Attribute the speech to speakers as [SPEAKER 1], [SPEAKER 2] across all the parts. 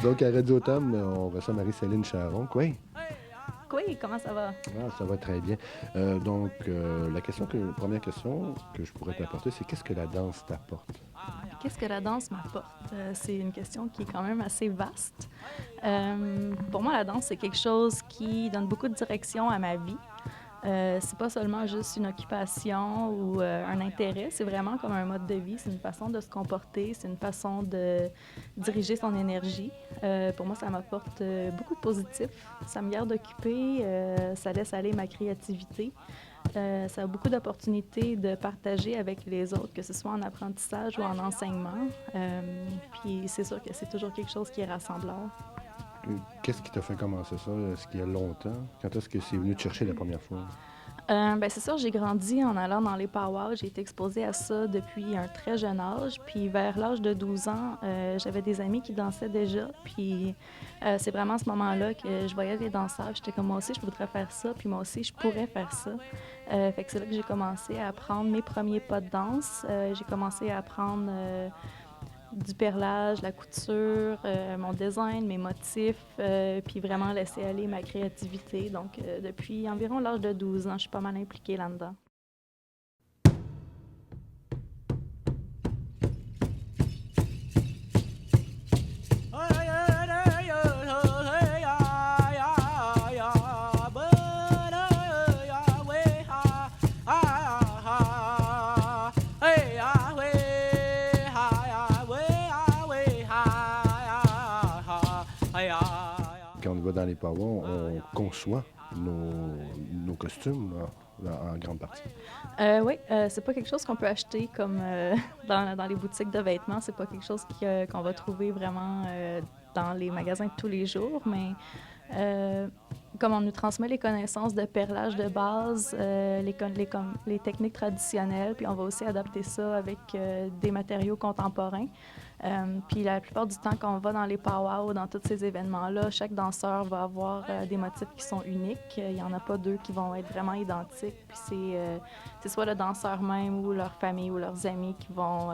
[SPEAKER 1] Donc, à Radio Tam, on reçoit Marie-Céline Charron. Oui,
[SPEAKER 2] Oui, comment ça va?
[SPEAKER 1] ça va très bien. La première question que je pourrais t'apporter, c'est qu'est-ce que la danse t'apporte?
[SPEAKER 2] Qu'est-ce que la danse m'apporte? C'est une question qui est quand même assez vaste. Pour moi, la danse, c'est quelque chose qui donne beaucoup de direction à ma vie. C'est pas seulement juste une occupation ou un intérêt, c'est vraiment comme un mode de vie, c'est une façon de se comporter, c'est une façon de diriger son énergie. Pour moi, ça m'apporte beaucoup de positif, ça me garde occupée, ça laisse aller ma créativité. Ça a beaucoup d'opportunités de partager avec les autres, que ce soit en apprentissage ou en enseignement. Puis c'est sûr que c'est toujours quelque chose qui est rassembleur.
[SPEAKER 1] Qu'est-ce qui t'a fait commencer ça? Est-ce qu'il y a longtemps? Quand est-ce que c'est venu te chercher la première fois?
[SPEAKER 2] C'est sûr, j'ai grandi en allant dans les powwows. J'ai été exposée à ça depuis un très jeune âge. Puis vers l'âge de 12 ans, j'avais des amis qui dansaient déjà. Puis c'est vraiment à ce moment-là que je voyais les danseurs. J'étais comme, moi aussi, je voudrais faire ça. Puis moi aussi, je pourrais faire ça. Fait que c'est là que j'ai commencé à apprendre mes premiers pas de danse. J'ai commencé à apprendre du perlage, la couture, mon design, mes motifs, puis vraiment laisser aller ma créativité. Donc, depuis environ l'âge de 12 ans, je suis pas mal impliquée là-dedans.
[SPEAKER 1] Quand on va dans les powwows, on conçoit nos costumes en grande partie.
[SPEAKER 2] Oui, c'est pas quelque chose qu'on peut acheter comme dans les boutiques de vêtements. C'est pas quelque chose qu'on va trouver vraiment dans les magasins de tous les jours, mais comme on nous transmet les connaissances de perlage de base, les techniques traditionnelles, puis on va aussi adapter ça avec des matériaux contemporains. Puis la plupart du temps, quand on va dans les powwows, dans tous ces événements-là, chaque danseur va avoir des motifs qui sont uniques. Il n'y en a pas deux qui vont être vraiment identiques. Puis c'est soit le danseur même ou leur famille ou leurs amis qui vont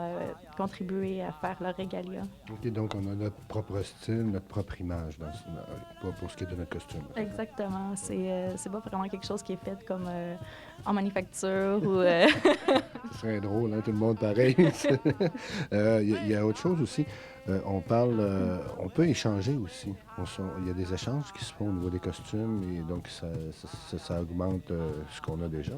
[SPEAKER 2] contribuer à faire leur régalia.
[SPEAKER 1] OK, donc on a notre propre style, notre propre image pour ce qui est de notre costume.
[SPEAKER 2] Exactement. C'est pas vraiment quelque chose qui est fait comme en manufacture ou...
[SPEAKER 1] Ce serait drôle, hein, tout le monde pareil. Il y a autre chose aussi. On peut échanger aussi. Il y a des échanges qui se font au niveau des costumes et donc ça augmente ce qu'on a déjà.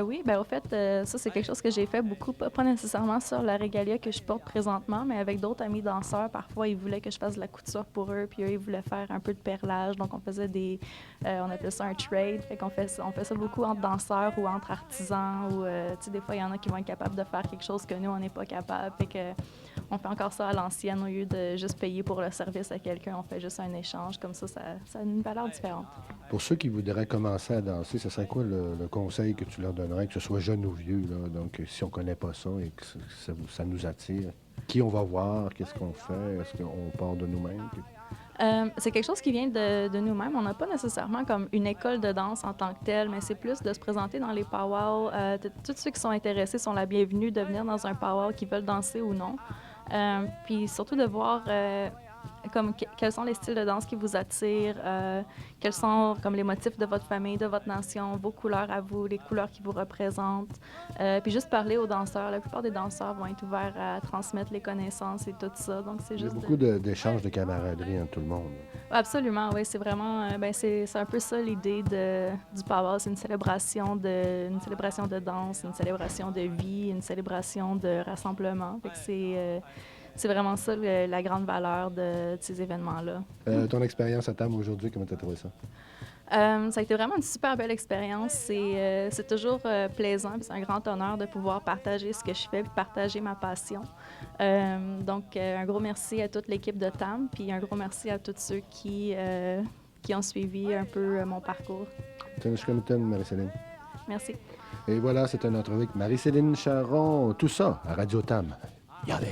[SPEAKER 2] Oui, au fait, ça, c'est quelque chose que j'ai fait beaucoup, pas nécessairement sur la régalia que je porte présentement, mais avec d'autres amis danseurs. Parfois, ils voulaient que je fasse de la couture pour eux, puis eux, ils voulaient faire un peu de perlage. Donc, on faisait on appelait ça un trade. Fait qu'on fait ça beaucoup entre danseurs ou entre artisans. Ou, tu sais, des fois, il y en a qui vont être capables de faire quelque chose que nous, on n'est pas capable. Fait que on fait encore ça à l'ancienne. Au lieu de juste payer pour le service à quelqu'un, on fait juste un échange. Comme ça a une valeur différente.
[SPEAKER 1] Pour ceux qui voudraient commencer à danser, ce serait quoi le conseil que tu leur donnerais, que ce soit jeune ou vieux, là? Donc, si on ne connaît pas ça et que ça nous attire, qui on va voir, qu'est-ce qu'on fait, est-ce qu'on part de nous-mêmes?
[SPEAKER 2] C'est quelque chose qui vient de nous-mêmes. On n'a pas nécessairement comme une école de danse en tant que telle, mais c'est plus de se présenter dans les powwows. Tous ceux qui sont intéressés sont la bienvenue de venir dans un powwow, qui veulent danser ou non. Puis surtout de voir quels sont les styles de danse qui vous attirent, quels sont comme les motifs de votre famille, de votre nation, vos couleurs à vous, les couleurs qui vous représentent. Puis juste parler aux danseurs. La plupart des danseurs vont être ouverts à transmettre les connaissances et tout ça. Donc c'est juste.
[SPEAKER 1] Il y a beaucoup d'échanges de camaraderie entre tout le monde.
[SPEAKER 2] Absolument, oui. C'est vraiment, c'est un peu ça l'idée du powwow. C'est une célébration de danse, une célébration de vie, une célébration de rassemblement. Fait que c'est vraiment ça la grande valeur de ces événements-là.
[SPEAKER 1] Ton expérience à Tam aujourd'hui, comment tu as trouvé ça?
[SPEAKER 2] Ça a été vraiment une super belle expérience. C'est toujours plaisant, puis c'est un grand honneur de pouvoir partager ce que je fais, puis partager ma passion. Donc, un gros merci à toute l'équipe de Tam, puis un gros merci à tous ceux qui ont suivi un peu mon parcours.
[SPEAKER 1] Marie-Céline.
[SPEAKER 2] Merci.
[SPEAKER 1] Et voilà, c'était notre avec Marie-Céline Charron. Tout ça à Radio Tam. Regardez.